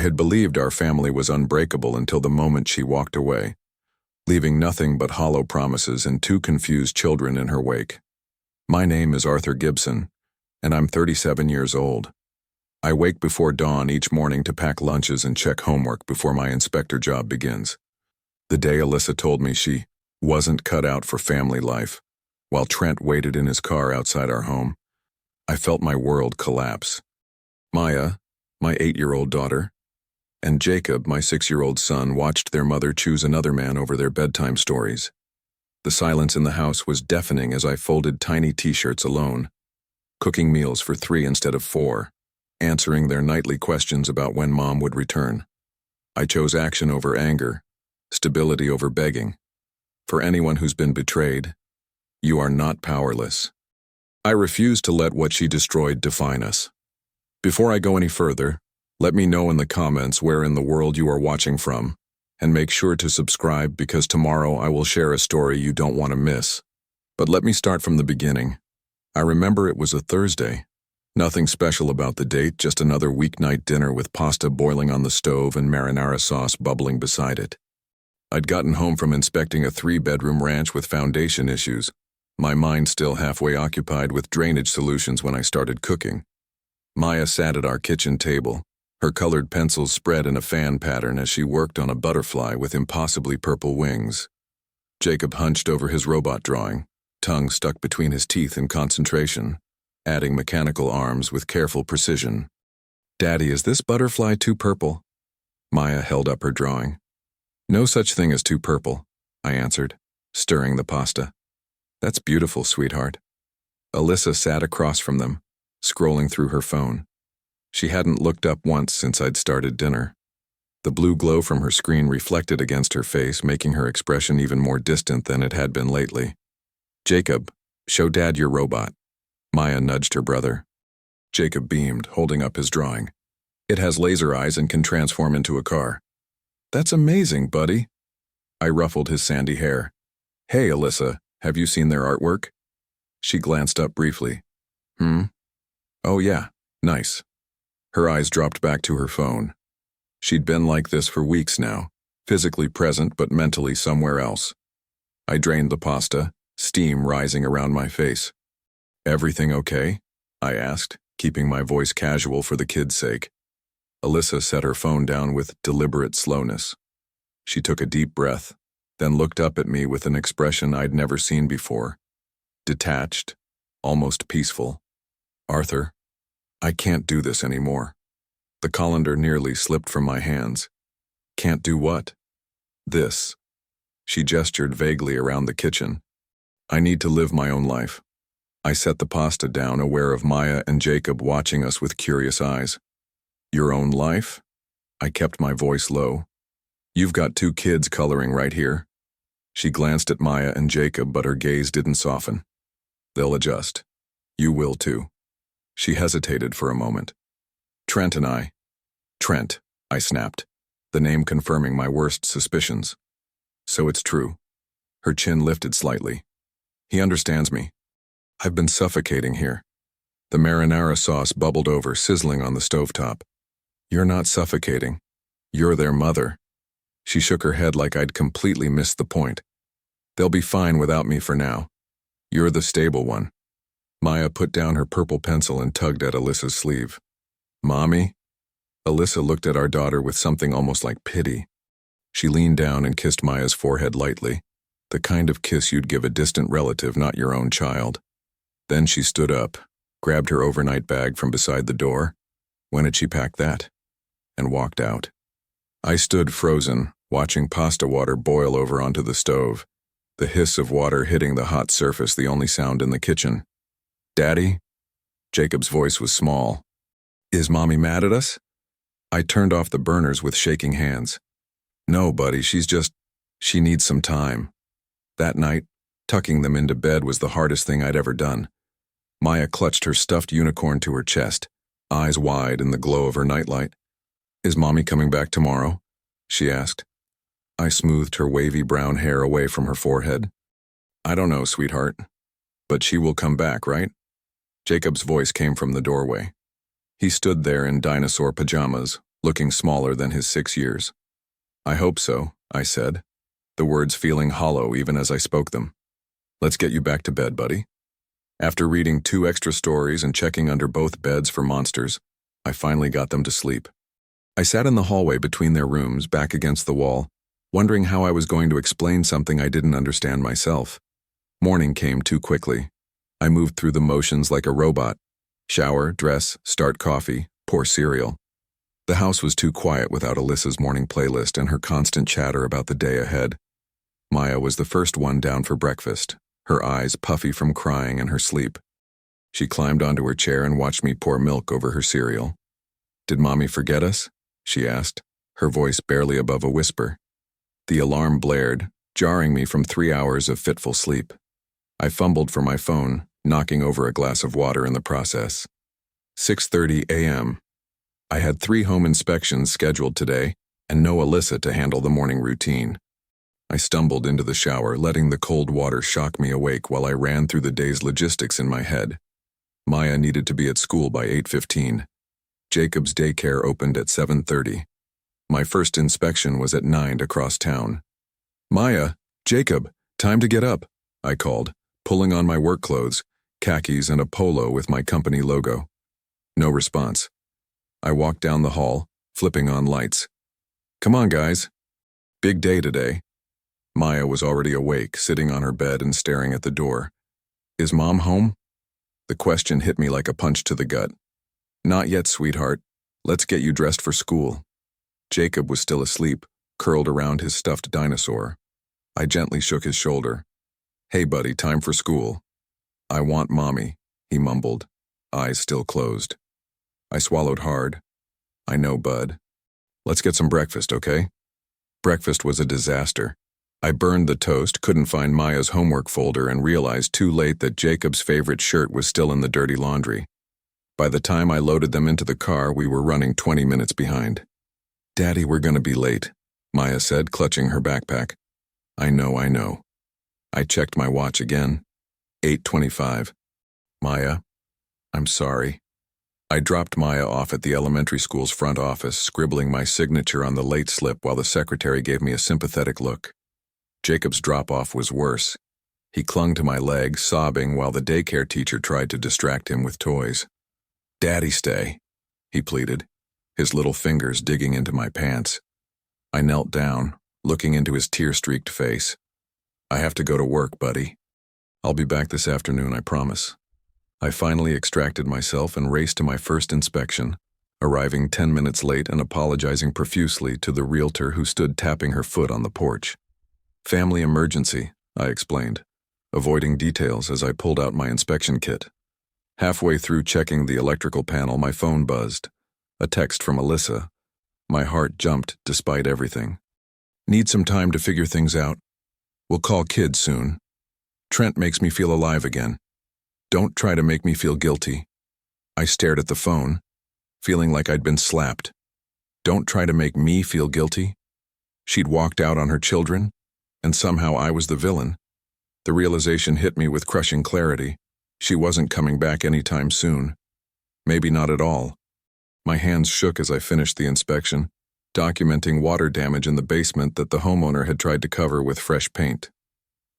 had believed our family was unbreakable until the moment she walked away, leaving nothing but hollow promises and two confused children in her wake. My name is Arthur Gibson, and I'm 37 years old. I wake before dawn each morning to pack lunches and check homework before my inspector job begins. The day Alyssa told me she wasn't cut out for family life, while Trent waited in his car outside our home, I felt my world collapse. Maya, my 8-year-old daughter, and Jacob, my 6-year-old son, watched their mother choose another man over their bedtime stories. The silence in the house was deafening as I folded tiny t-shirts alone, cooking meals for 3 instead of 4, answering their nightly questions about when Mom would return. I chose action over anger, stability over begging. For anyone who's been betrayed, you are not powerless. I refuse to let what she destroyed define us. Before I go any further, let me know in the comments where in the world you are watching from, and make sure to subscribe because tomorrow I will share a story you don't want to miss. But let me start from the beginning. I remember it was a Thursday. Nothing special about the date, just another weeknight dinner with pasta boiling on the stove and marinara sauce bubbling beside it. I'd gotten home from inspecting a 3-bedroom ranch with foundation issues, my mind still halfway occupied with drainage solutions when I started cooking. Maya sat at our kitchen table, her colored pencils spread in a fan pattern as she worked on a butterfly with impossibly purple wings. Jacob hunched over his robot drawing, tongue stuck between his teeth in concentration, adding mechanical arms with careful precision. "Daddy, is this butterfly too purple?" Maya held up her drawing. "No such thing as too purple," I answered, stirring the pasta. "That's beautiful, sweetheart." Alyssa sat across from them, scrolling through her phone. She hadn't looked up once since I'd started dinner. The blue glow from her screen reflected against her face, making her expression even more distant than it had been lately. "Jacob, show Dad your robot." Maya nudged her brother. Jacob beamed, holding up his drawing. "It has laser eyes and can transform into a car." "That's amazing, buddy." I ruffled his sandy hair. "Hey, Alyssa, have you seen their artwork?" She glanced up briefly. "Oh yeah, nice." Her eyes dropped back to her phone. She'd been like this for weeks now, physically present but mentally somewhere else. I drained the pasta, steam rising around my face. "Everything okay?" I asked, keeping my voice casual for the kids' sake. Alyssa set her phone down with deliberate slowness. She took a deep breath, then looked up at me with an expression I'd never seen before. Detached, almost peaceful. "Arthur, I can't do this anymore." The colander nearly slipped from my hands. "Can't do what?" "This." She gestured vaguely around the kitchen. "I need to live my own life." I set the pasta down, aware of Maya and Jacob watching us with curious eyes. "Your own life?" I kept my voice low. "You've got 2 kids coloring right here." She glanced at Maya and Jacob, but her gaze didn't soften. "They'll adjust. You will too." She hesitated for a moment. "Trent and I." "Trent," I snapped, the name confirming my worst suspicions. "So it's true." Her chin lifted slightly. "He understands me. I've been suffocating here." The marinara sauce bubbled over, sizzling on the stovetop. "You're not suffocating. You're their mother." She shook her head like I'd completely missed the point. "They'll be fine without me for now. You're the stable one." Maya put down her purple pencil and tugged at Alyssa's sleeve. "Mommy?" Alyssa looked at our daughter with something almost like pity. She leaned down and kissed Maya's forehead lightly, the kind of kiss you'd give a distant relative, not your own child. Then she stood up, grabbed her overnight bag from beside the door. When had she packed that? And walked out. I stood frozen, watching pasta water boil over onto the stove, the hiss of water hitting the hot surface the only sound in the kitchen. "Daddy?" Jacob's voice was small. "Is Mommy mad at us?" I turned off the burners with shaking hands. "No, buddy, she needs some time." That night, tucking them into bed was the hardest thing I'd ever done. Maya clutched her stuffed unicorn to her chest, eyes wide in the glow of her nightlight. "Is Mommy coming back tomorrow?" she asked. I smoothed her wavy brown hair away from her forehead. "I don't know, sweetheart. But she will come back, right?" Jacob's voice came from the doorway. He stood there in dinosaur pajamas, looking smaller than his 6 years. "I hope so," I said, the words feeling hollow even as I spoke them. "Let's get you back to bed, buddy." After reading 2 extra stories and checking under both beds for monsters, I finally got them to sleep. I sat in the hallway between their rooms, back against the wall, wondering how I was going to explain something I didn't understand myself. Morning came too quickly. I moved through the motions like a robot. Shower, dress, start coffee, pour cereal. The house was too quiet without Alyssa's morning playlist and her constant chatter about the day ahead. Maya was the first one down for breakfast, her eyes puffy from crying and her sleep. She climbed onto her chair and watched me pour milk over her cereal. "Did Mommy forget us?" she asked, her voice barely above a whisper. The alarm blared, jarring me from 3 hours of fitful sleep. I fumbled for my phone, knocking over a glass of water in the process. 6:30 a.m. I had 3 home inspections scheduled today, and no Alyssa to handle the morning routine. I stumbled into the shower, letting the cold water shock me awake while I ran through the day's logistics in my head. Maya needed to be at school by 8:15. Jacob's daycare opened at 7:30. My first inspection was at 9 across town. "Maya, Jacob, time to get up," I called, pulling on my work clothes, khakis and a polo with my company logo. No response. I walked down the hall, flipping on lights. "Come on, guys. Big day today." Maya was already awake, sitting on her bed and staring at the door. "Is Mom home?" The question hit me like a punch to the gut. "Not yet, sweetheart. Let's get you dressed for school." Jacob was still asleep, curled around his stuffed dinosaur. I gently shook his shoulder. "Hey, buddy, time for school." "I want Mommy," he mumbled, eyes still closed. I swallowed hard. "I know, bud. Let's get some breakfast, okay?" Breakfast was a disaster. I burned the toast, couldn't find Maya's homework folder, and realized too late that Jacob's favorite shirt was still in the dirty laundry. By the time I loaded them into the car, we were running 20 minutes behind. "Daddy, we're gonna be late," Maya said, clutching her backpack. I know. I checked my watch again. 8:25. "Maya, I'm sorry." I dropped Maya off at the elementary school's front office, scribbling my signature on the late slip while the secretary gave me a sympathetic look. Jacob's drop-off was worse. He clung to my leg, sobbing while the daycare teacher tried to distract him with toys. "Daddy, stay," he pleaded, his little fingers digging into my pants. I knelt down, looking into his tear-streaked face. "I have to go to work, buddy. I'll be back this afternoon, I promise." I finally extracted myself and raced to my first inspection, arriving 10 minutes late and apologizing profusely to the realtor who stood tapping her foot on the porch. "Family emergency," I explained, avoiding details as I pulled out my inspection kit. Halfway through checking the electrical panel, my phone buzzed. A text from Alyssa. My heart jumped despite everything. "Need some time to figure things out. We'll call kids soon. Trent makes me feel alive again. Don't try to make me feel guilty." I stared at the phone, feeling like I'd been slapped. Don't try to make me feel guilty? She'd walked out on her children, and somehow I was the villain. The realization hit me with crushing clarity. She wasn't coming back anytime soon. Maybe not at all. My hands shook as I finished the inspection, documenting water damage in the basement that the homeowner had tried to cover with fresh paint.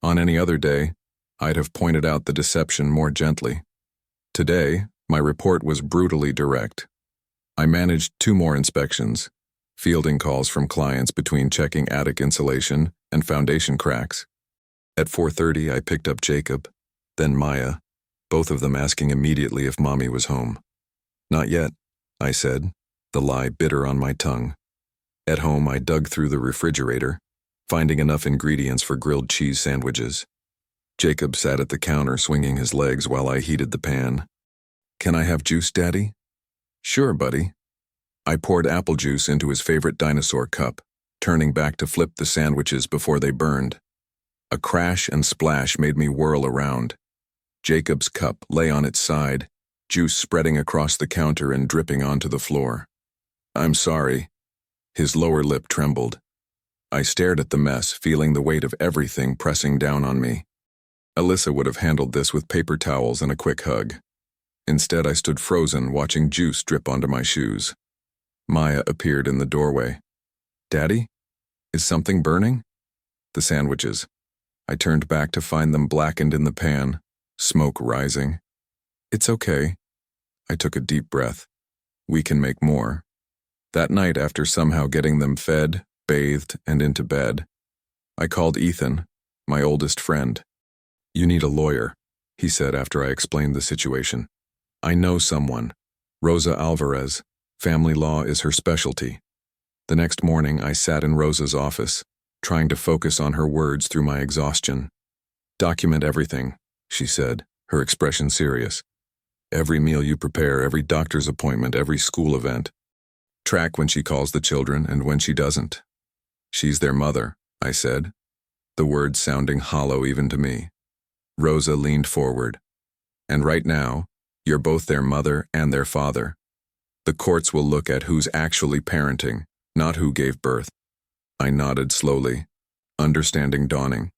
On any other day, I'd have pointed out the deception more gently. Today, my report was brutally direct. I managed 2 more inspections, fielding calls from clients between checking attic insulation and foundation cracks. At 4:30, I picked up Jacob, then Maya, both of them asking immediately if Mommy was home. "Not yet," I said, the lie bitter on my tongue. At home, I dug through the refrigerator, finding enough ingredients for grilled cheese sandwiches. Jacob sat at the counter swinging his legs while I heated the pan. "Can I have juice, Daddy?" "Sure, buddy." I poured apple juice into his favorite dinosaur cup, turning back to flip the sandwiches before they burned. A crash and splash made me whirl around. Jacob's cup lay on its side, juice spreading across the counter and dripping onto the floor. "I'm sorry." His lower lip trembled. I stared at the mess, feeling the weight of everything pressing down on me. Alyssa would have handled this with paper towels and a quick hug. Instead, I stood frozen, watching juice drip onto my shoes. Maya appeared in the doorway. "Daddy? Is something burning?" "The sandwiches." I turned back to find them blackened in the pan, smoke rising. "It's okay." I took a deep breath. "We can make more." That night, after somehow getting them fed, bathed, and into bed, I called Ethan, my oldest friend. "You need a lawyer," he said after I explained the situation. "I know someone. Rosa Alvarez. Family law is her specialty." The next morning, I sat in Rosa's office, trying to focus on her words through my exhaustion. "Document everything," she said, her expression serious. "Every meal you prepare, every doctor's appointment, every school event. Track when she calls the children and when she doesn't." "She's their mother," I said, the words sounding hollow even to me. Rosa leaned forward. "And right now, you're both their mother and their father. The courts will look at who's actually parenting, not who gave birth." I nodded slowly, understanding dawning.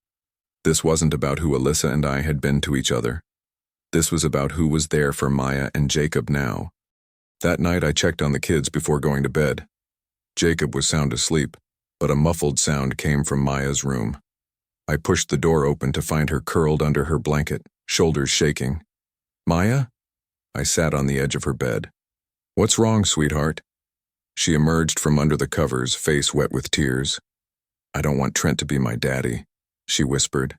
This wasn't about who Alyssa and I had been to each other. This was about who was there for Maya and Jacob now. That night I checked on the kids before going to bed. Jacob was sound asleep, but a muffled sound came from Maya's room. I pushed the door open to find her curled under her blanket, shoulders shaking. "Maya?" I sat on the edge of her bed. "What's wrong, sweetheart?" She emerged from under the covers, face wet with tears. "I don't want Trent to be my daddy," she whispered.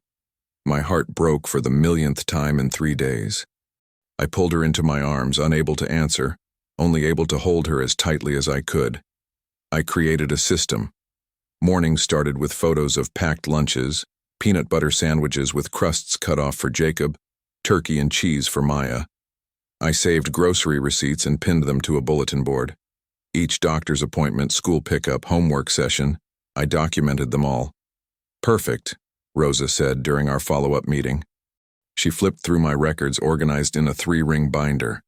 My heart broke for the millionth time in 3 days. I pulled her into my arms, unable to answer, only able to hold her as tightly as I could. I created a system. Mornings started with photos of packed lunches, peanut butter sandwiches with crusts cut off for Jacob, turkey and cheese for Maya. I saved grocery receipts and pinned them to a bulletin board. Each doctor's appointment, school pickup, homework session, I documented them all. "Perfect," Rosa said during our follow-up meeting. She flipped through my records organized in a 3-ring binder.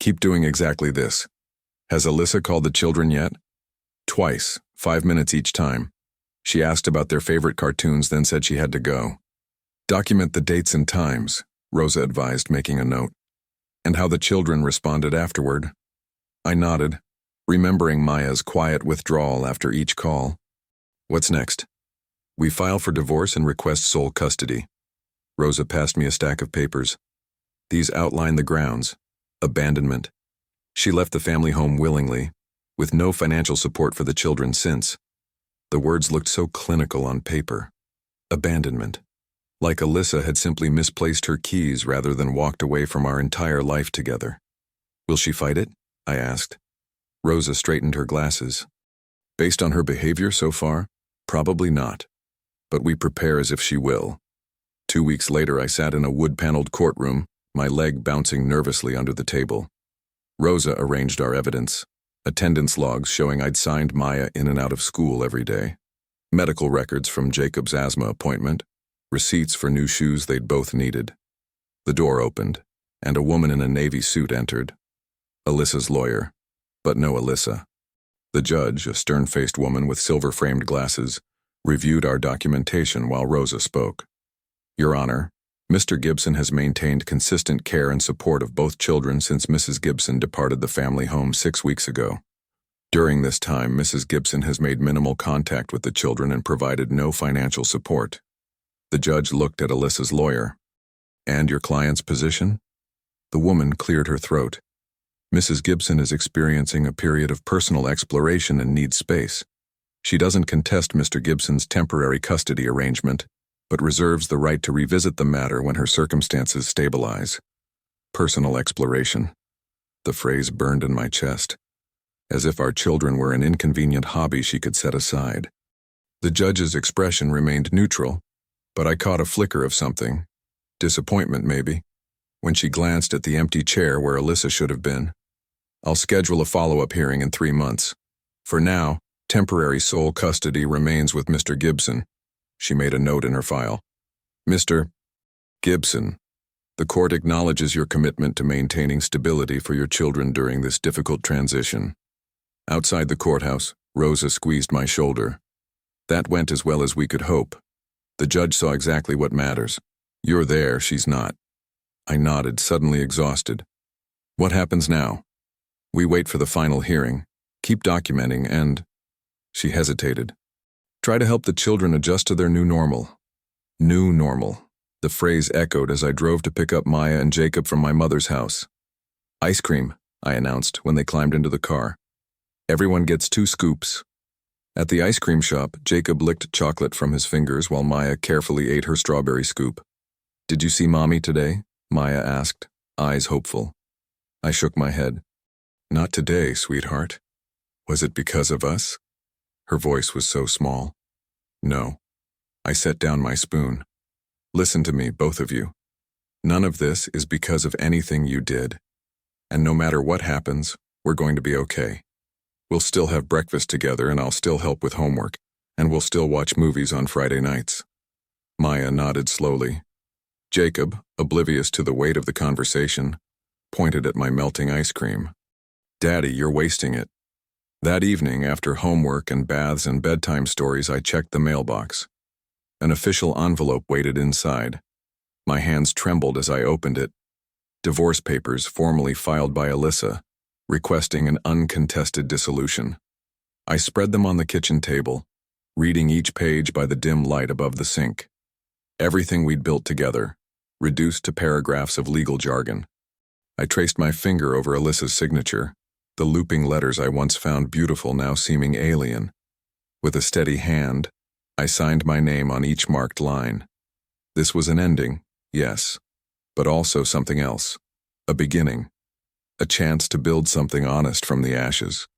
"Keep doing exactly this. Has Alyssa called the children yet?" "Twice, 5 minutes each time. She asked about their favorite cartoons, then said she had to go." "Document the dates and times," Rosa advised, making a note. "And how the children responded afterward." I nodded, remembering Maya's quiet withdrawal after each call. "What's next?" "We file for divorce and request sole custody." Rosa passed me a stack of papers. "These outline the grounds. Abandonment. She left the family home willingly, with no financial support for the children since." The words looked so clinical on paper. Abandonment. Like Alyssa had simply misplaced her keys rather than walked away from our entire life together. "Will she fight it?" I asked. Rosa straightened her glasses. "Based on her behavior so far, probably not. But we prepare as if she will." 2 weeks later, I sat in a wood-paneled courtroom, my leg bouncing nervously under the table. Rosa arranged our evidence. Attendance logs showing I'd signed Maya in and out of school every day. Medical records from Jacob's asthma appointment. Receipts for new shoes they'd both needed. The door opened, and a woman in a navy suit entered. Alyssa's lawyer, but no Alyssa. The judge, a stern-faced woman with silver-framed glasses, reviewed our documentation while Rosa spoke. "Your Honor, Mr. Gibson has maintained consistent care and support of both children since Mrs. Gibson departed the family home 6 weeks ago. During this time, Mrs. Gibson has made minimal contact with the children and provided no financial support." The judge looked at Alyssa's lawyer. "And your client's position?" The woman cleared her throat. "Mrs. Gibson is experiencing a period of personal exploration and needs space. She doesn't contest Mr. Gibson's temporary custody arrangement, but reserves the right to revisit the matter when her circumstances stabilize." Personal exploration. The phrase burned in my chest, as if our children were an inconvenient hobby she could set aside. The judge's expression remained neutral, but I caught a flicker of something. Disappointment, maybe, when she glanced at the empty chair where Alyssa should have been. "I'll schedule a follow-up hearing in 3 months. For now, temporary sole custody remains with Mr. Gibson." She made a note in her file. "Mr. Gibson, the court acknowledges your commitment to maintaining stability for your children during this difficult transition." Outside the courthouse, Rosa squeezed my shoulder. "That went as well as we could hope. The judge saw exactly what matters. You're there, she's not." I nodded, suddenly exhausted. "What happens now?" "We wait for the final hearing. Keep documenting and—" She hesitated. "Try to help the children adjust to their new normal." New normal. The phrase echoed as I drove to pick up Maya and Jacob from my mother's house. "Ice cream," I announced when they climbed into the car. "Everyone gets 2 scoops." At the ice cream shop, Jacob licked chocolate from his fingers while Maya carefully ate her strawberry scoop. "Did you see Mommy today?" Maya asked, eyes hopeful. I shook my head. "Not today, sweetheart." "Was it because of us?" Her voice was so small. "No." I set down my spoon. "Listen to me, both of you. None of this is because of anything you did. And no matter what happens, we're going to be okay. We'll still have breakfast together and I'll still help with homework, and we'll still watch movies on Friday nights." Maya nodded slowly. Jacob, oblivious to the weight of the conversation, pointed at my melting ice cream. "Daddy, you're wasting it." That evening, after homework and baths and bedtime stories, I checked the mailbox. An official envelope waited inside. My hands trembled as I opened it. Divorce papers formally filed by Alyssa, requesting an uncontested dissolution. I spread them on the kitchen table, reading each page by the dim light above the sink. Everything we'd built together, reduced to paragraphs of legal jargon. I traced my finger over Alyssa's signature, the looping letters I once found beautiful now seeming alien. With a steady hand, I signed my name on each marked line. This was an ending, yes, but also something else. A beginning. A chance to build something honest from the ashes.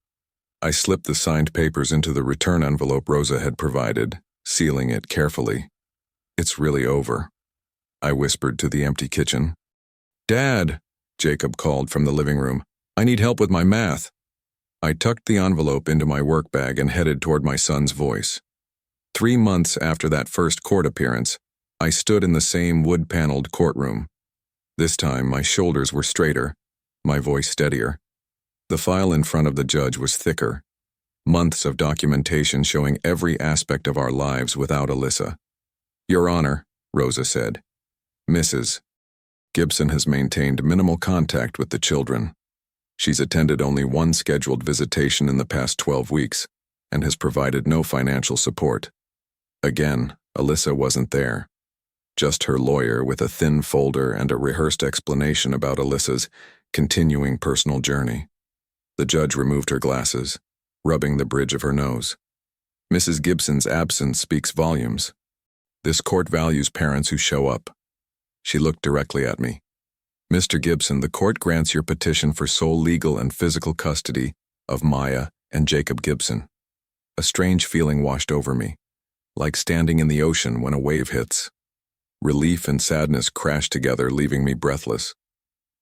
I slipped the signed papers into the return envelope Rosa had provided, sealing it carefully. "It's really over," I whispered to the empty kitchen. "Dad," Jacob called from the living room, "I need help with my math." I tucked the envelope into my work bag and headed toward my son's voice. 3 months after that first court appearance, I stood in the same wood-paneled courtroom. This time, my shoulders were straighter, my voice steadier. The file in front of the judge was thicker. Months of documentation showing every aspect of our lives without Alyssa. "Your Honor," Rosa said. "Mrs. Gibson has maintained minimal contact with the children. She's attended only 1 scheduled visitation in the past 12 weeks and has provided no financial support." Again, Alyssa wasn't there. Just her lawyer with a thin folder and a rehearsed explanation about Alyssa's continuing personal journey. The judge removed her glasses, rubbing the bridge of her nose. "Mrs. Gibson's absence speaks volumes. This court values parents who show up." She looked directly at me. "Mr. Gibson, the court grants your petition for sole legal and physical custody of Maya and Jacob Gibson." A strange feeling washed over me, like standing in the ocean when a wave hits. Relief and sadness crashed together, leaving me breathless.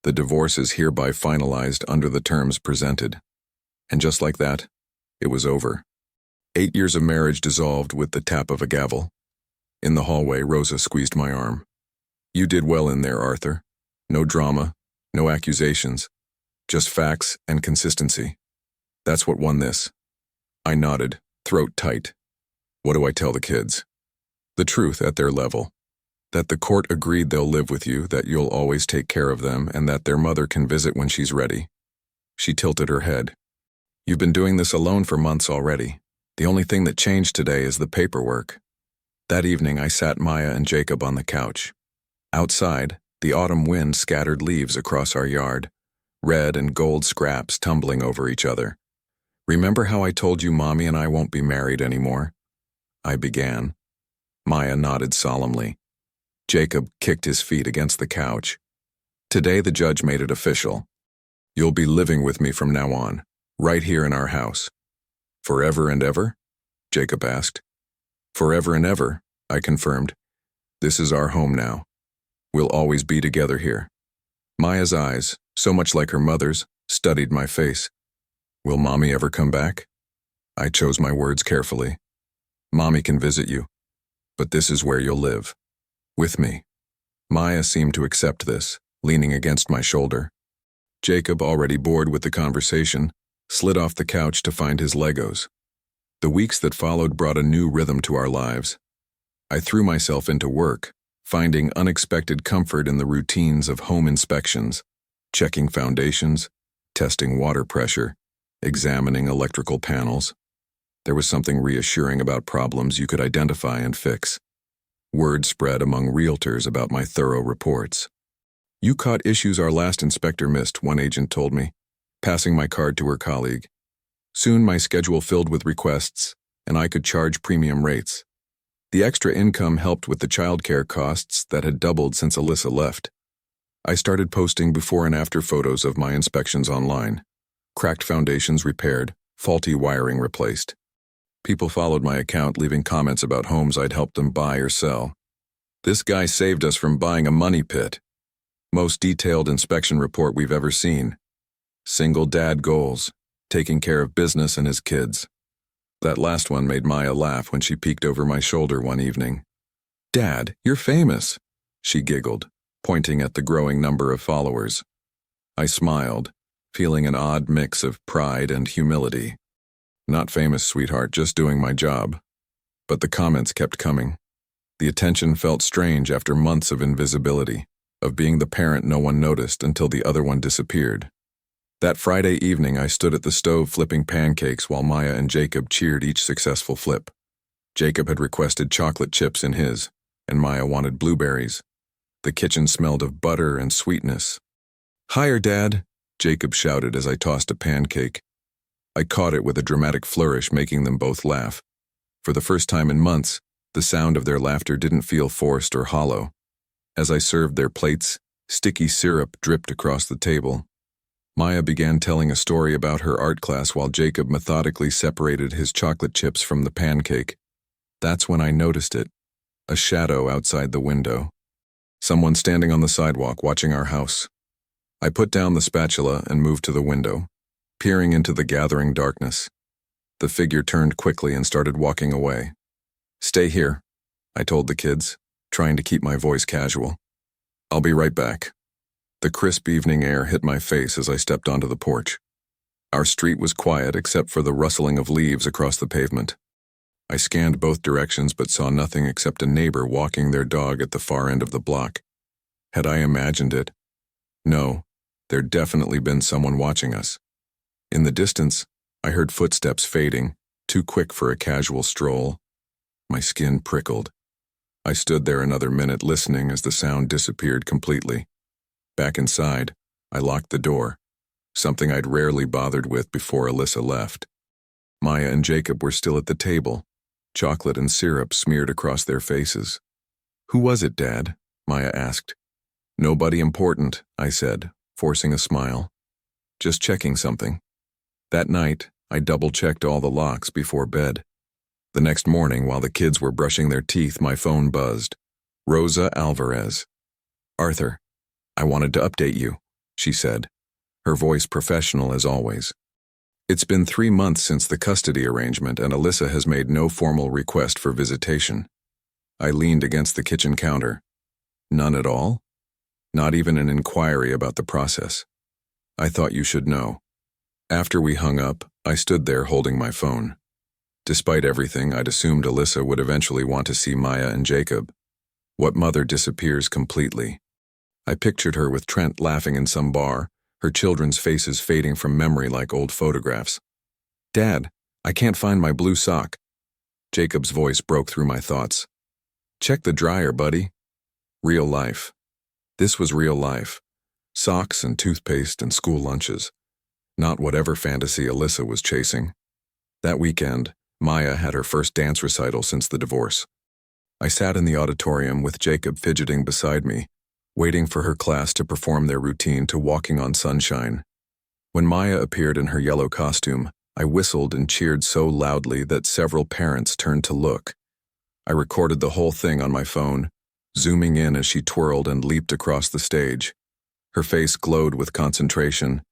The divorce is hereby finalized under the terms presented. And just like that, it was over. 8 years of marriage dissolved with the tap of a gavel. In the hallway, Rosa squeezed my arm. "You did well in there, Arthur. No drama, no accusations, just facts and consistency. That's what won this." I nodded, throat tight. "What do I tell the kids?" "The truth at their level. That the court agreed they'll live with you, that you'll always take care of them, and that their mother can visit when she's ready." She tilted her head. "You've been doing this alone for months already. The only thing that changed today is the paperwork." That evening, I sat Maya and Jacob on the couch. Outside, the autumn wind scattered leaves across our yard, red and gold scraps tumbling over each other. "Remember how I told you Mommy and I won't be married anymore?" I began. Maya nodded solemnly. Jacob kicked his feet against the couch. "Today the judge made it official. You'll be living with me from now on, right here in our house." "Forever and ever?" Jacob asked. "Forever and ever," I confirmed. "This is our home now. We'll always be together here." Maya's eyes, so much like her mother's, studied my face. "Will Mommy ever come back?" I chose my words carefully. "Mommy can visit you, but this is where you'll live. With me." Maya seemed to accept this, leaning against my shoulder. Jacob, already bored with the conversation, slid off the couch to find his Legos. The weeks that followed brought a new rhythm to our lives. I threw myself into work, finding unexpected comfort in the routines of home inspections, checking foundations, testing water pressure, examining electrical panels. There was something reassuring about problems you could identify and fix. Word spread among realtors about my thorough reports. "You caught issues our last inspector missed," one agent told me, passing my card to her colleague. Soon my schedule filled with requests, and I could charge premium rates. The extra income helped with the childcare costs that had doubled since Alyssa left. I started posting before and after photos of my inspections online. Cracked foundations repaired, faulty wiring replaced. People followed my account, leaving comments about homes I'd helped them buy or sell. "This guy saved us from buying a money pit." "Most detailed inspection report we've ever seen." "Single dad goals, taking care of business and his kids." That last one made Maya laugh when she peeked over my shoulder one evening. "Dad, you're famous," she giggled, pointing at the growing number of followers. I smiled, feeling an odd mix of pride and humility. "Not famous, sweetheart, just doing my job." But the comments kept coming. The attention felt strange after months of invisibility, of being the parent no one noticed until the other one disappeared. That Friday evening, I stood at the stove flipping pancakes while Maya and Jacob cheered each successful flip. Jacob had requested chocolate chips in his, and Maya wanted blueberries. The kitchen smelled of butter and sweetness. "Higher, Dad," Jacob shouted as I tossed a pancake. I caught it with a dramatic flourish, making them both laugh. For the first time in months, the sound of their laughter didn't feel forced or hollow. As I served their plates, sticky syrup dripped across the table. Maya began telling a story about her art class while Jacob methodically separated his chocolate chips from the pancake. That's when I noticed it, a shadow outside the window. Someone standing on the sidewalk watching our house. I put down the spatula and moved to the window, peering into the gathering darkness. The figure turned quickly and started walking away. "Stay here," I told the kids, trying to keep my voice casual. "I'll be right back." The crisp evening air hit my face as I stepped onto the porch. Our street was quiet except for the rustling of leaves across the pavement. I scanned both directions but saw nothing except a neighbor walking their dog at the far end of the block. Had I imagined it? No, there'd definitely been someone watching us. In the distance, I heard footsteps fading, too quick for a casual stroll. My skin prickled. I stood there another minute listening as the sound disappeared completely. Back inside, I locked the door, something I'd rarely bothered with before Alyssa left. Maya and Jacob were still at the table, chocolate and syrup smeared across their faces. "Who was it, Dad?" Maya asked. "Nobody important," I said, forcing a smile. "Just checking something." That night, I double-checked all the locks before bed. The next morning, while the kids were brushing their teeth, my phone buzzed. Rosa Alvarez. "Arthur, I wanted to update you," she said, her voice professional as always. "It's been 3 months since the custody arrangement, and Alyssa has made no formal request for visitation." I leaned against the kitchen counter. "None at all? Not even an inquiry about the process? I thought you should know." After we hung up, I stood there holding my phone. Despite everything, I'd assumed Alyssa would eventually want to see Maya and Jacob. What mother disappears completely? I pictured her with Trent laughing in some bar, her children's faces fading from memory like old photographs. "Dad, I can't find my blue sock." Jacob's voice broke through my thoughts. "Check the dryer, buddy." Real life. This was real life. Socks and toothpaste and school lunches. Not whatever fantasy Alyssa was chasing. That weekend, Maya had her first dance recital since the divorce. I sat in the auditorium with Jacob fidgeting beside me, waiting for her class to perform their routine to Walking on Sunshine. When Maya appeared in her yellow costume, I whistled and cheered so loudly that several parents turned to look. I recorded the whole thing on my phone, zooming in as she twirled and leaped across the stage. Her face glowed with concentration,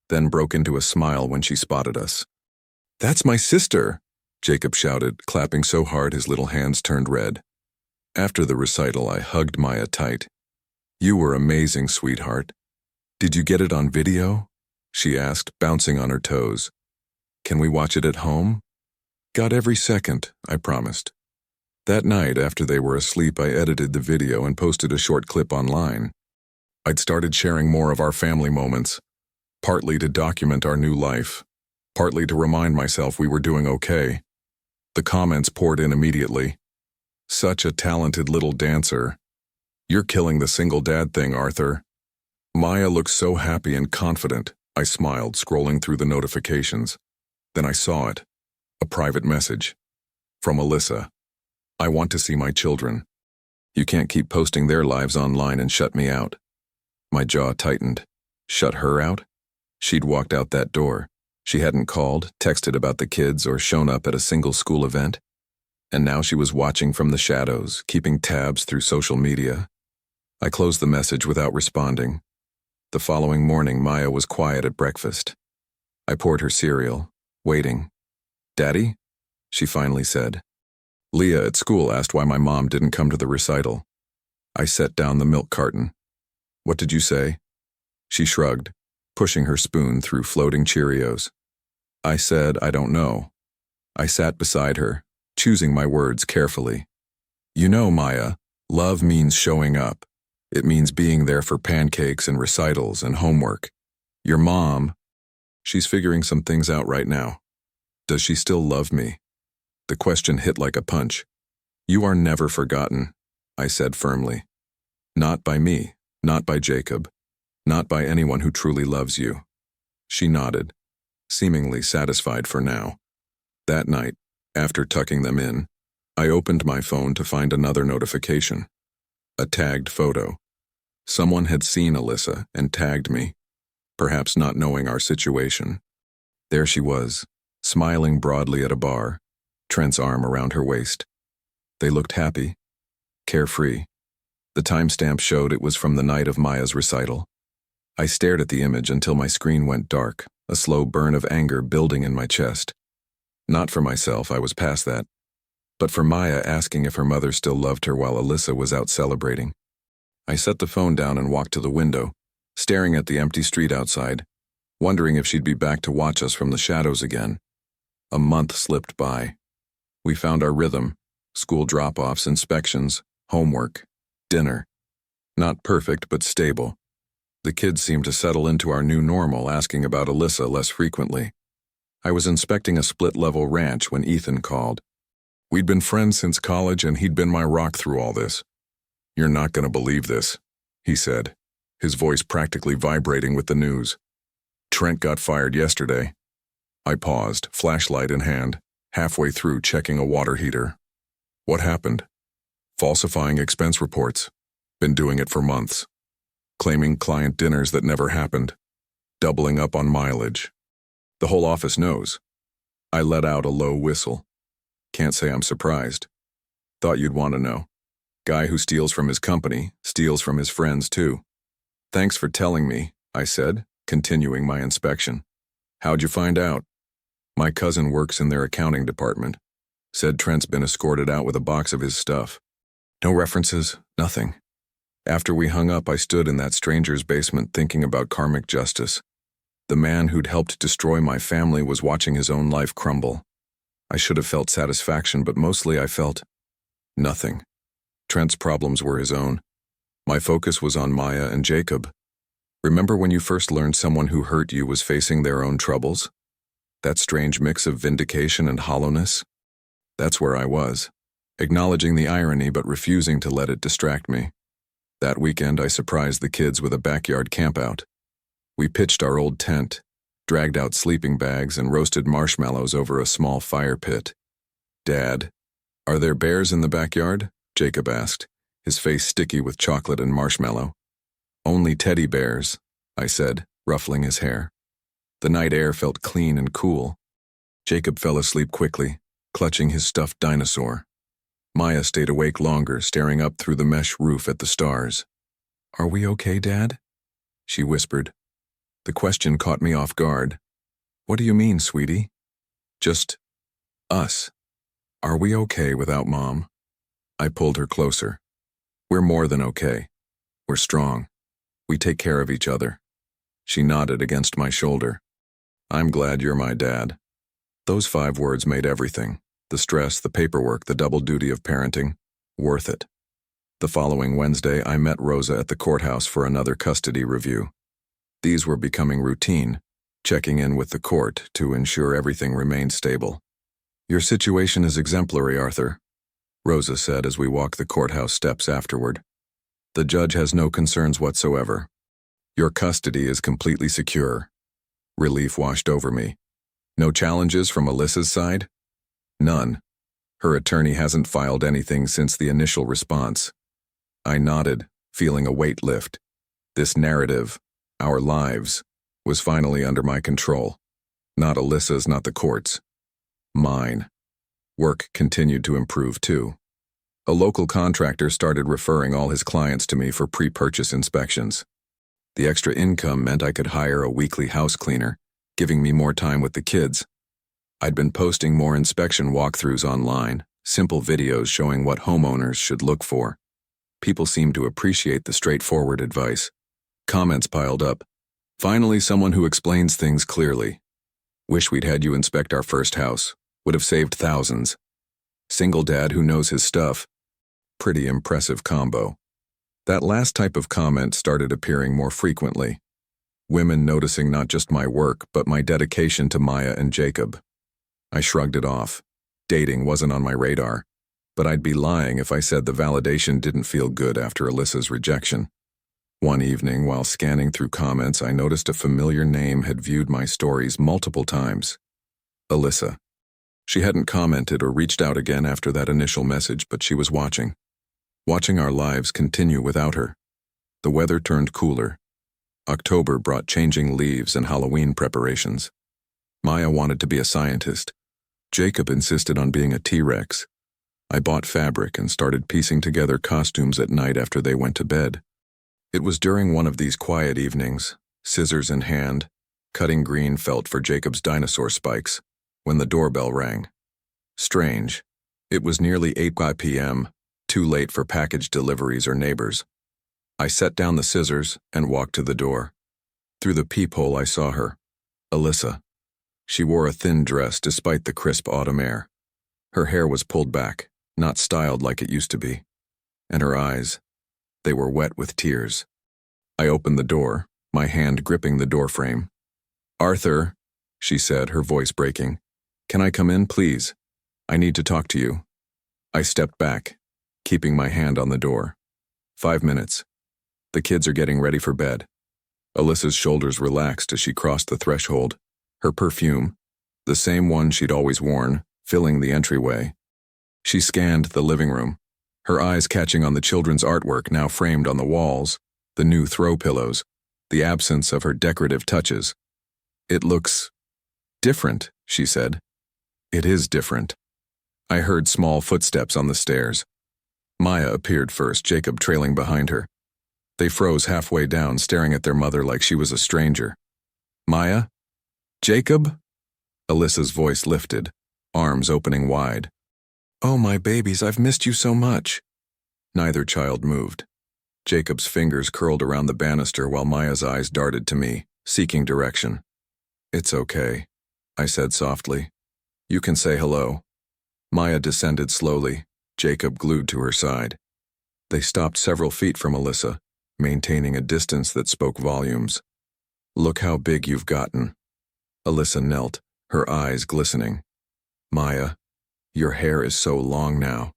then broke into a smile when she spotted us. "That's my sister," Jacob shouted, clapping so hard his little hands turned red. After the recital, I hugged Maya tight. "You were amazing, sweetheart." "Did you get it on video?" she asked, bouncing on her toes. "Can we watch it at home?" "Got every second," I promised. That night, after they were asleep, I edited the video and posted a short clip online. I'd started sharing more of our family moments, partly to document our new life, partly to remind myself we were doing okay. The comments poured in immediately. Such a talented little dancer. You're killing the single dad thing, Arthur. Maya looked so happy and confident. I smiled, scrolling through the notifications. Then I saw it. A private message. From Alyssa. I want to see my children. You can't keep posting their lives online and shut me out. My jaw tightened. Shut her out? She'd walked out that door. She hadn't called, texted about the kids, or shown up at a single school event. And now she was watching from the shadows, keeping tabs through social media. I closed the message without responding. The following morning, Maya was quiet at breakfast. I poured her cereal, waiting. "Daddy?" she finally said. Leah at school asked why my mom didn't come to the recital. I set down the milk carton. "What did you say?" She shrugged, pushing her spoon through floating Cheerios. I said, "I don't know." I sat beside her, choosing my words carefully. "You know, Maya, love means showing up. It means being there for pancakes and recitals and homework. Your mom, she's figuring some things out right now. Does she still love me?" The question hit like a punch. "You are never forgotten," I said firmly. "Not by me, not by Jacob, not by anyone who truly loves you." She nodded, seemingly satisfied for now. That night, after tucking them in, I opened my phone to find another notification. A tagged photo. Someone had seen Alyssa and tagged me, perhaps not knowing our situation. There she was, smiling broadly at a bar, Trent's arm around her waist. They looked happy, carefree. The timestamp showed it was from the night of Maya's recital. I stared at the image until my screen went dark, a slow burn of anger building in my chest. Not for myself, I was past that, but for Maya asking if her mother still loved her while Alyssa was out celebrating. I set the phone down and walked to the window, staring at the empty street outside, wondering if she'd be back to watch us from the shadows again. A month slipped by. We found our rhythm: school drop-offs, inspections, homework, dinner. Not perfect, but stable. The kids seemed to settle into our new normal, asking about Alyssa less frequently. I was inspecting a split-level ranch when Ethan called. We'd been friends since college, and he'd been my rock through all this. "You're not going to believe this," he said, his voice practically vibrating with the news. "Trent got fired yesterday." I paused, flashlight in hand, halfway through checking a water heater. "What happened?" "Falsifying expense reports. Been doing it for months. Claiming client dinners that never happened. Doubling up on mileage. The whole office knows." I let out a low whistle. Can't say I'm surprised. Thought you'd want to know. Guy who steals from his company, steals from his friends too. "Thanks for telling me," I said, continuing my inspection. "How'd you find out?" "My cousin works in their accounting department. Said Trent's been escorted out with a box of his stuff. No references, nothing." After we hung up, I stood in that stranger's basement thinking about karmic justice. The man who'd helped destroy my family was watching his own life crumble. I should have felt satisfaction, but mostly I felt nothing. Trent's problems were his own. My focus was on Maya and Jacob. Remember when you first learned someone who hurt you was facing their own troubles? That strange mix of vindication and hollowness? That's where I was, acknowledging the irony but refusing to let it distract me. That weekend, I surprised the kids with a backyard campout. We pitched our old tent, dragged out sleeping bags, and roasted marshmallows over a small fire pit. "Dad, are there bears in the backyard?" Jacob asked, his face sticky with chocolate and marshmallow. "Only teddy bears," I said, ruffling his hair. The night air felt clean and cool. Jacob fell asleep quickly, clutching his stuffed dinosaur. Maya stayed awake longer, staring up through the mesh roof at the stars. "Are we okay, Dad?" she whispered. The question caught me off guard. "What do you mean, sweetie?" "Just us. Are we okay without Mom?" I pulled her closer. "We're more than okay. We're strong. We take care of each other." She nodded against my shoulder. "I'm glad you're my dad." Those 5 words made everything. The stress, the paperwork, the double duty of parenting. Worth it. The following Wednesday, I met Rosa at the courthouse for another custody review. These were becoming routine. checking in with the court to ensure everything remained stable. "Your situation is exemplary, Arthur," Rosa said as we walked the courthouse steps afterward. "The judge has no concerns whatsoever. Your custody is completely secure." Relief washed over me. "No challenges from Alyssa's side?" "None. Her attorney hasn't filed anything since the initial response." I nodded, feeling a weight lift. This narrative, our lives, was finally under my control. Not Alyssa's, not the court's. Mine. Work continued to improve too. A local contractor started referring all his clients to me for pre-purchase inspections. The extra income meant I could hire a weekly house cleaner, giving me more time with the kids. I'd been posting more inspection walkthroughs online, simple videos showing what homeowners should look for. People seemed to appreciate the straightforward advice. Comments piled up. "Finally, someone who explains things clearly. Wish we'd had you inspect our first house. Would have saved thousands. Single dad who knows his stuff." Pretty impressive combo. That last type of comment started appearing more frequently. Women noticing not just my work, but my dedication to Maya and Jacob. I shrugged it off. Dating wasn't on my radar, but I'd be lying if I said the validation didn't feel good after Alyssa's rejection. One evening, while scanning through comments, I noticed a familiar name had viewed my stories multiple times. Alyssa. She hadn't commented or reached out again after that initial message, but she was watching. Watching our lives continue without her. The weather turned cooler. October brought changing leaves and Halloween preparations. Maya wanted to be a scientist. Jacob insisted on being a T-Rex. I bought fabric and started piecing together costumes at night after they went to bed. It was during one of these quiet evenings, scissors in hand, cutting green felt for Jacob's dinosaur spikes, when the doorbell rang. Strange. It was nearly 8 p.m., too late for package deliveries or neighbors. I set down the scissors and walked to the door. Through the peephole I saw her, Alyssa. She wore a thin dress despite the crisp autumn air. Her hair was pulled back, not styled like it used to be. And her eyes, they were wet with tears. I opened the door, my hand gripping the doorframe. "Arthur," she said, her voice breaking. "Can I come in, please? I need to talk to you." I stepped back, keeping my hand on the door. 5 minutes. The kids are getting ready for bed. Alyssa's shoulders relaxed as she crossed the threshold. Her perfume, the same one she'd always worn, filling the entryway. She scanned the living room, her eyes catching on the children's artwork now framed on the walls, the new throw pillows, the absence of her decorative touches. "It looks different," she said. "It is different." I heard small footsteps on the stairs. Maya appeared first, Jacob trailing behind her. They froze halfway down, staring at their mother like she was a stranger. "Maya? Jacob?" Alyssa's voice lifted, arms opening wide. "Oh, my babies, I've missed you so much." Neither child moved. Jacob's fingers curled around the banister while Maya's eyes darted to me, seeking direction. "It's okay," I said softly. "You can say hello." Maya descended slowly, Jacob glued to her side. They stopped several feet from Alyssa, maintaining a distance that spoke volumes. "Look how big you've gotten." Alyssa knelt, her eyes glistening. "Maya, your hair is so long now.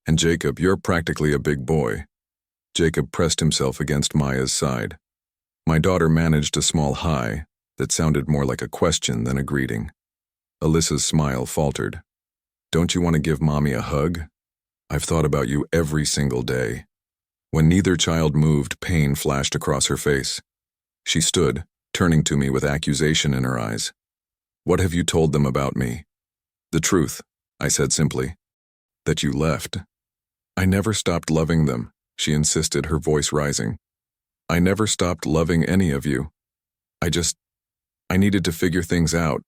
And Jacob, you're practically a big boy." Jacob pressed himself against Maya's side. My daughter managed a small hi that sounded more like a question than a greeting. Alyssa's smile faltered. "Don't you want to give Mommy a hug? I've thought about you every single day." When neither child moved, pain flashed across her face. She stood, turning to me with accusation in her eyes. "What have you told them about me?" "The truth," I said simply. "That you left." "I never stopped loving them," she insisted, her voice rising. "I never stopped loving any of you. I needed to figure things out."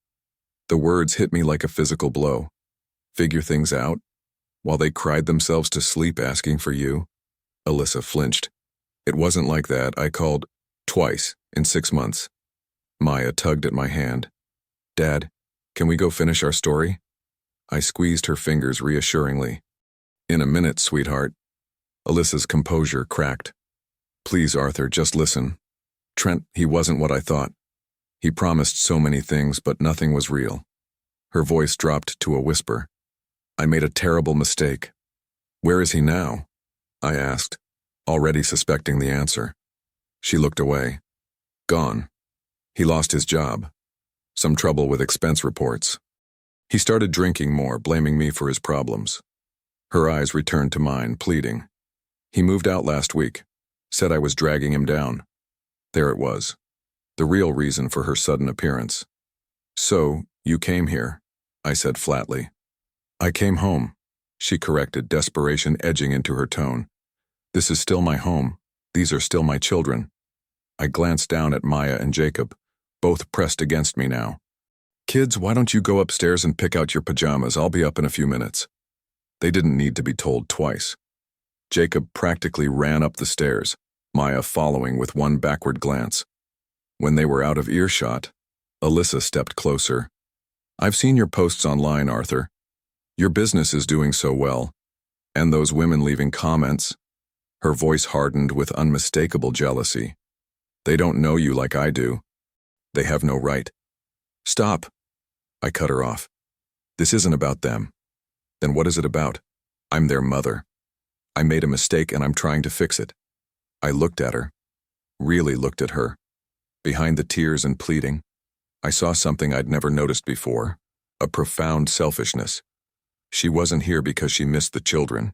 The words hit me like a physical blow. Figure things out? While they cried themselves to sleep asking for you? Alyssa flinched. "It wasn't like that. I called twice in 6 months." Maya tugged at my hand. "Dad, can we go finish our story?" I squeezed her fingers reassuringly. "In a minute, sweetheart." Alyssa's composure cracked. "Please, Arthur, just listen. Trent, he wasn't what I thought. He promised so many things, but nothing was real. Her voice dropped to a whisper. I made a terrible mistake. Where is he now? I asked, already suspecting the answer. She looked away. Gone. He lost his job. Some trouble with expense reports. He started drinking more, blaming me for his problems. Her eyes returned to mine, pleading. He moved out last week, said I was dragging him down. There it was, the real reason for her sudden appearance. So, you came here, I said flatly. I came home, she corrected, desperation edging into her tone. This is still my home. These are still my children. I glanced down at Maya and Jacob, both pressed against me now. Kids, why don't you go upstairs and pick out your pajamas? I'll be up in a few minutes. They didn't need to be told twice. Jacob practically ran up the stairs, Maya following with one backward glance. When they were out of earshot, Alyssa stepped closer. I've seen your posts online, Arthur. Your business is doing so well. And those women leaving comments. Her voice hardened with unmistakable jealousy. They don't know you like I do. They have no right. Stop. I cut her off. This isn't about them. Then what is it about? I'm their mother. I made a mistake and I'm trying to fix it. I looked at her. Really looked at her. Behind the tears and pleading, I saw something I'd never noticed before, a profound selfishness. She wasn't here because she missed the children.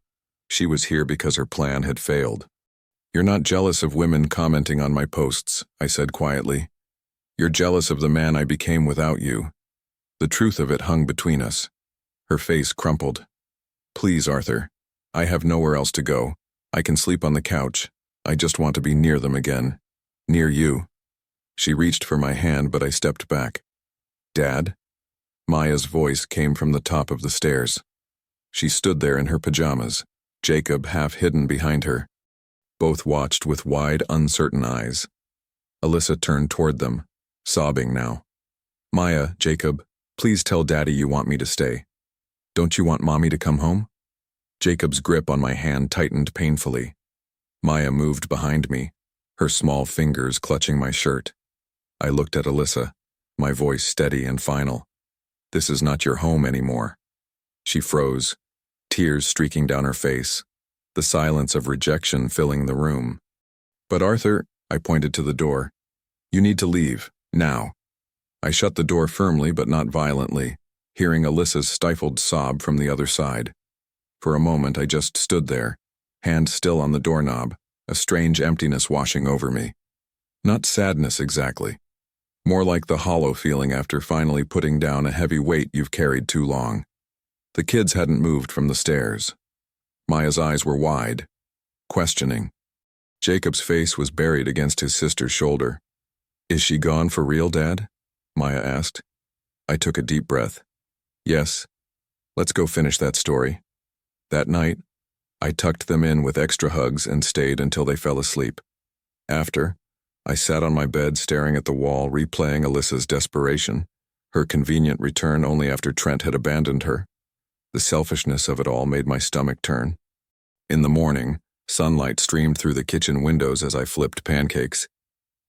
She was here because her plan had failed. You're not jealous of women commenting on my posts, I said quietly. You're jealous of the man I became without you. The truth of it hung between us. Her face crumpled. Please, Arthur. I have nowhere else to go. I can sleep on the couch. I just want to be near them again. Near you. She reached for my hand, but I stepped back. Dad? Maya's voice came from the top of the stairs. She stood there in her pajamas, Jacob half hidden behind her. Both watched with wide, uncertain eyes. Alyssa turned toward them, sobbing now. Maya, Jacob, please tell Daddy you want me to stay. Don't you want Mommy to come home? Jacob's grip on my hand tightened painfully. Maya moved behind me, her small fingers clutching my shirt. I looked at Alyssa, my voice steady and final. This is not your home anymore. She froze, tears streaking down her face, the silence of rejection filling the room. But Arthur, I pointed to the door. You need to leave, now. I shut the door firmly but not violently, hearing Alyssa's stifled sob from the other side. For a moment I just stood there, hand still on the doorknob, a strange emptiness washing over me. Not sadness exactly. More like the hollow feeling after finally putting down a heavy weight you've carried too long. The kids hadn't moved from the stairs. Maya's eyes were wide, questioning. Jacob's face was buried against his sister's shoulder. Is she gone for real, Dad? Maya asked. I took a deep breath. Yes. Let's go finish that story. That night, I tucked them in with extra hugs and stayed until they fell asleep. After, I sat on my bed staring at the wall, replaying Alyssa's desperation, her convenient return only after Trent had abandoned her. The selfishness of it all made my stomach turn. In the morning, sunlight streamed through the kitchen windows as I flipped pancakes.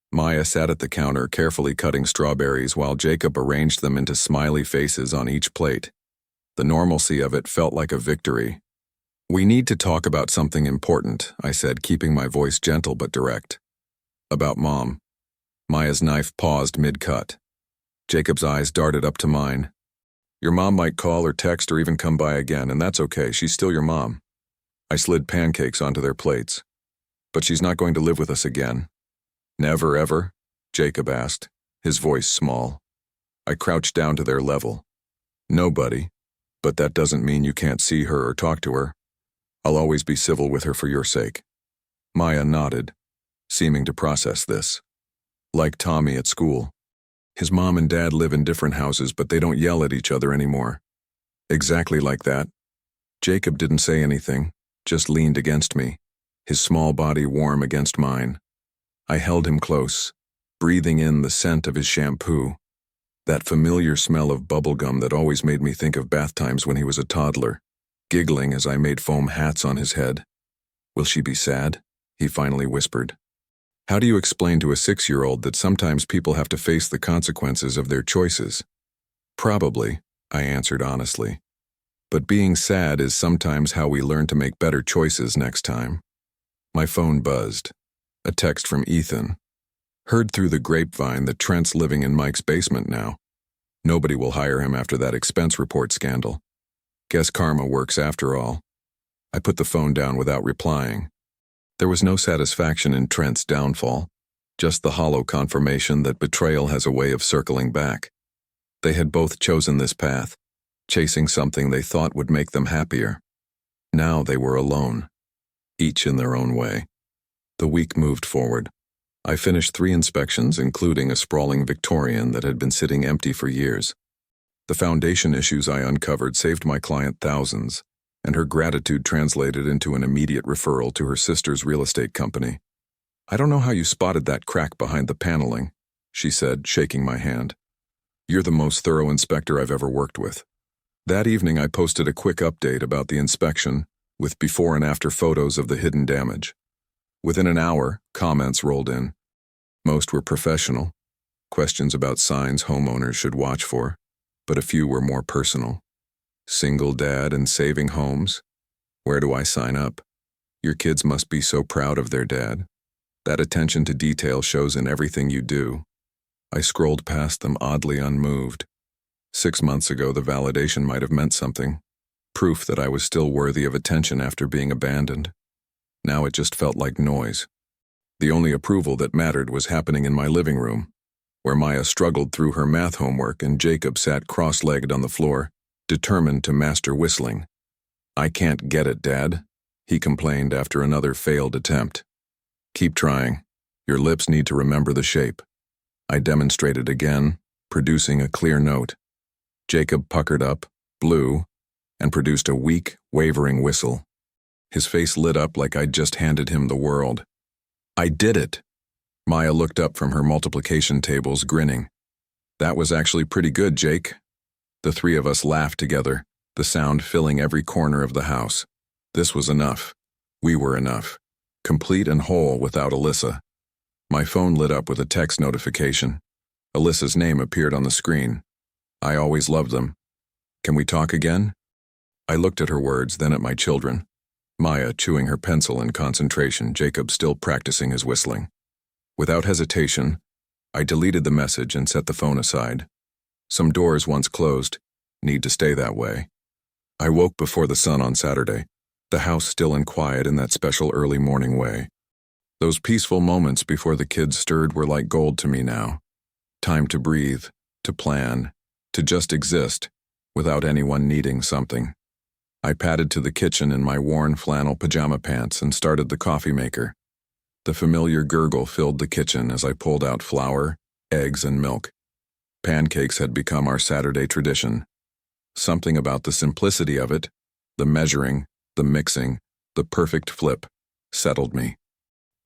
Maya sat at the counter carefully cutting strawberries while Jacob arranged them into smiley faces on each plate. The normalcy of it felt like a victory. We need to talk about something important, I said, keeping my voice gentle but direct. About Mom. Maya's knife paused mid-cut. Jacob's eyes darted up to mine. Your mom might call or text or even come by again, and that's okay, she's still your mom. I slid pancakes onto their plates. But she's not going to live with us again. Never ever? Jacob asked, his voice small. I crouched down to their level. Nobody. But that doesn't mean you can't see her or talk to her. I'll always be civil with her for your sake. Maya nodded, seeming to process this. Like Tommy at school. His mom and dad live in different houses, but they don't yell at each other anymore. Exactly like that. Jacob didn't say anything, just leaned against me, his small body warm against mine. I held him close, breathing in the scent of his shampoo, that familiar smell of bubblegum that always made me think of bath times when he was a toddler, giggling as I made foam hats on his head. Will she be sad? He finally whispered. How do you explain to a 6-year-old that sometimes people have to face the consequences of their choices? Probably, I answered honestly. But being sad is sometimes how we learn to make better choices next time. My phone buzzed. A text from Ethan. Heard through the grapevine that Trent's living in Mike's basement now. Nobody will hire him after that expense report scandal. Guess karma works after all. I put the phone down without replying. There was no satisfaction in Trent's downfall, just the hollow confirmation that betrayal has a way of circling back. They had both chosen this path, chasing something they thought would make them happier. Now they were alone, each in their own way. The week moved forward. I finished 3 inspections, including a sprawling Victorian that had been sitting empty for years. The foundation issues I uncovered saved my client thousands, and her gratitude translated into an immediate referral to her sister's real estate company. "I don't know how you spotted that crack behind the paneling," she said, shaking my hand. "You're the most thorough inspector I've ever worked with." That evening I posted a quick update about the inspection, with before and after photos of the hidden damage. Within an hour, comments rolled in. Most were professional, questions about signs homeowners should watch for, but a few were more personal. "Single dad and saving homes? Where do I sign up? Your kids must be so proud of their dad. That attention to detail shows in everything you do." I scrolled past them, oddly unmoved. 6 months ago, the validation might have meant something, proof that I was still worthy of attention after being abandoned. Now it just felt like noise. The only approval that mattered was happening in my living room, where Maya struggled through her math homework and Jacob sat cross-legged on the floor, determined to master whistling. "I can't get it, Dad," he complained after another failed attempt. "Keep trying. Your lips need to remember the shape." I demonstrated again, producing a clear note. Jacob puckered up, blew, and produced a weak, wavering whistle. His face lit up like I'd just handed him the world. "I did it!" Maya looked up from her multiplication tables, grinning. "That was actually pretty good, Jake." The 3 of us laughed together, the sound filling every corner of the house. This was enough. We were enough. Complete and whole without Alyssa. My phone lit up with a text notification. Alyssa's name appeared on the screen. "I always loved them. Can we talk again?" I looked at her words, then at my children. Maya chewing her pencil in concentration, Jacob still practicing his whistling. Without hesitation, I deleted the message and set the phone aside. Some doors once closed need to stay that way. I woke before the sun on Saturday, the house still and quiet in that special early morning way. Those peaceful moments before the kids stirred were like gold to me now. Time to breathe, to plan, to just exist, without anyone needing something. I padded to the kitchen in my worn flannel pajama pants and started the coffee maker. The familiar gurgle filled the kitchen as I pulled out flour, eggs, and milk. Pancakes had become our Saturday tradition. Something about the simplicity of it, the measuring, the mixing, the perfect flip, settled me.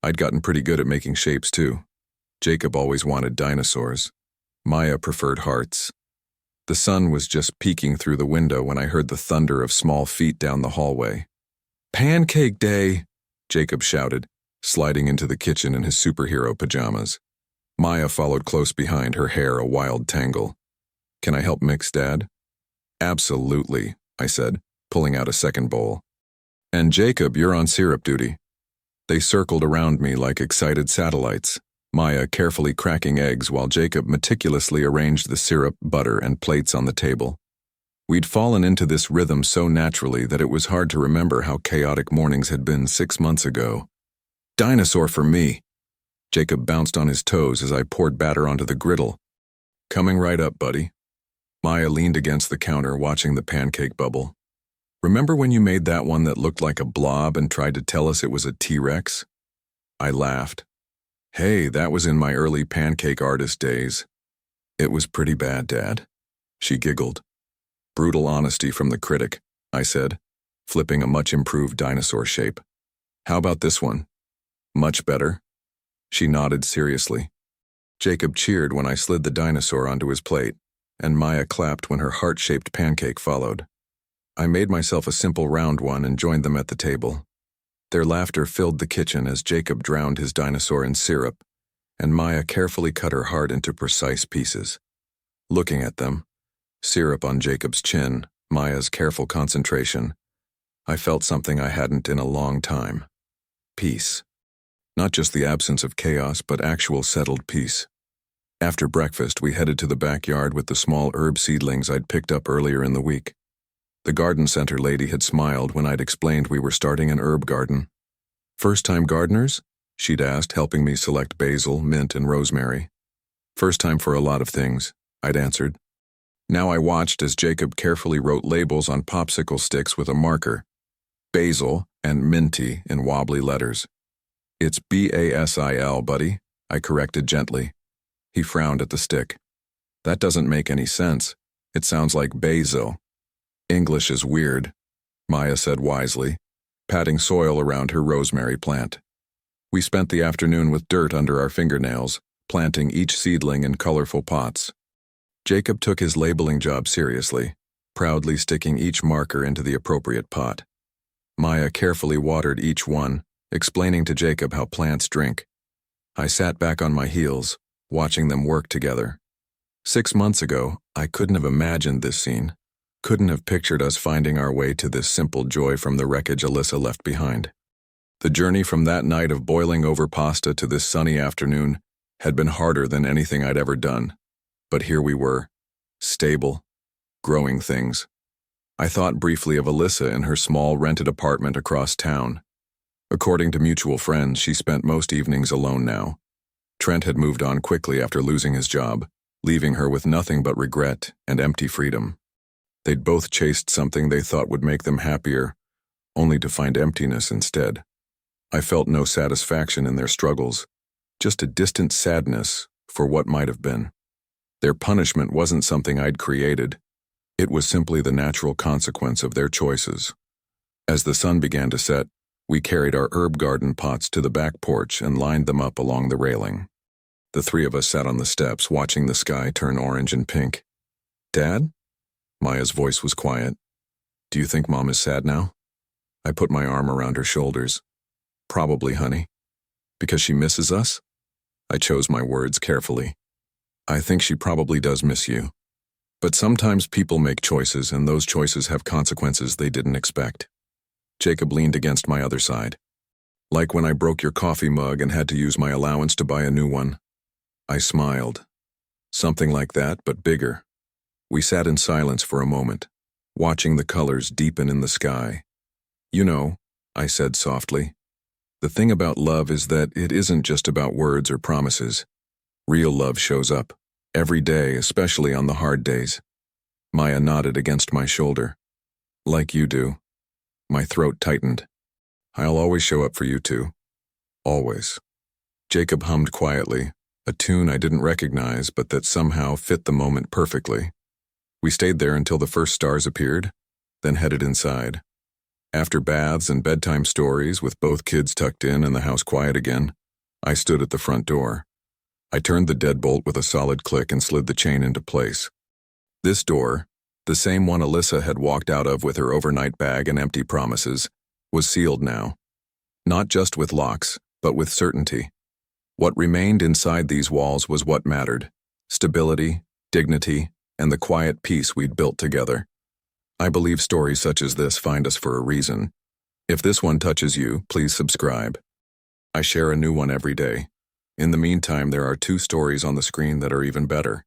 I'd gotten pretty good at making shapes too. Jacob always wanted dinosaurs. Maya preferred hearts. The sun was just peeking through the window when I heard the thunder of small feet down the hallway. "Pancake day!" Jacob shouted, sliding into the kitchen in his superhero pajamas. Maya followed close behind, her hair a wild tangle. "Can I help mix, Dad?" "Absolutely," I said, pulling out a second bowl. "And Jacob, you're on syrup duty." They circled around me like excited satellites, Maya carefully cracking eggs while Jacob meticulously arranged the syrup, butter, and plates on the table. We'd fallen into this rhythm so naturally that it was hard to remember how chaotic mornings had been 6 months ago. "Dinosaur for me." Jacob bounced on his toes as I poured batter onto the griddle. "Coming right up, buddy." Maya leaned against the counter watching the pancake bubble. "Remember when you made that one that looked like a blob and tried to tell us it was a T-Rex?" I laughed. "Hey, that was in my early pancake artist days." "It was pretty bad, Dad." She giggled. "Brutal honesty from the critic," I said, flipping a much-improved dinosaur shape. "How about this one? Much better?" She nodded seriously. Jacob cheered when I slid the dinosaur onto his plate, and Maya clapped when her heart-shaped pancake followed. I made myself a simple round one and joined them at the table. Their laughter filled the kitchen as Jacob drowned his dinosaur in syrup, and Maya carefully cut her heart into precise pieces. Looking at them, syrup on Jacob's chin, Maya's careful concentration, I felt something I hadn't in a long time. Peace. Not just the absence of chaos, but actual settled peace. After breakfast, we headed to the backyard with the small herb seedlings I'd picked up earlier in the week. The garden center lady had smiled when I'd explained we were starting an herb garden. "First-time gardeners?" she'd asked, helping me select basil, mint, and rosemary. "First time for a lot of things," I'd answered. Now I watched as Jacob carefully wrote labels on popsicle sticks with a marker. Basil and minty in wobbly letters. "It's basil, buddy," I corrected gently. He frowned at the stick. "That doesn't make any sense. It sounds like basil." "English is weird," Maya said wisely, patting soil around her rosemary plant. We spent the afternoon with dirt under our fingernails, planting each seedling in colorful pots. Jacob took his labeling job seriously, proudly sticking each marker into the appropriate pot. Maya carefully watered each one, explaining to Jacob how plants drink. I sat back on my heels, watching them work together. 6 months ago, I couldn't have imagined this scene, couldn't have pictured us finding our way to this simple joy from the wreckage Alyssa left behind. The journey from that night of boiling over pasta to this sunny afternoon had been harder than anything I'd ever done. But here we were, stable, growing things. I thought briefly of Alyssa in her small rented apartment across town. According to mutual friends, she spent most evenings alone now. Trent had moved on quickly after losing his job, leaving her with nothing but regret and empty freedom. They'd both chased something they thought would make them happier, only to find emptiness instead. I felt no satisfaction in their struggles, just a distant sadness for what might have been. Their punishment wasn't something I'd created. It was simply the natural consequence of their choices. As the sun began to set, we carried our herb garden pots to the back porch and lined them up along the railing. The three of us sat on the steps, watching the sky turn orange and pink. "Dad?" Maya's voice was quiet. "Do you think Mom is sad now?" I put my arm around her shoulders. "Probably, honey. Because she misses us?" I chose my words carefully. "I think she probably does miss you. But sometimes people make choices, and those choices have consequences they didn't expect." Jacob leaned against my other side. "Like when I broke your coffee mug and had to use my allowance to buy a new one." I smiled. "Something like that, but bigger." We sat in silence for a moment, watching the colors deepen in the sky. "You know," I said softly, "the thing about love is that it isn't just about words or promises. Real love shows up, every day, especially on the hard days." Maya nodded against my shoulder. "Like you do." My throat tightened. "I'll always show up for you two. Always." Jacob hummed quietly, a tune I didn't recognize but that somehow fit the moment perfectly. We stayed there until the first stars appeared, then headed inside. After baths and bedtime stories, with both kids tucked in and the house quiet again, I stood at the front door. I turned the deadbolt with a solid click and slid the chain into place. This door, the same one Alyssa had walked out of with her overnight bag and empty promises, was sealed now. Not just with locks, but with certainty. What remained inside these walls was what mattered: stability, dignity, and the quiet peace we'd built together. I believe stories such as this find us for a reason. If this one touches you, please subscribe. I share a new one every day. In the meantime, there are 2 stories on the screen that are even better.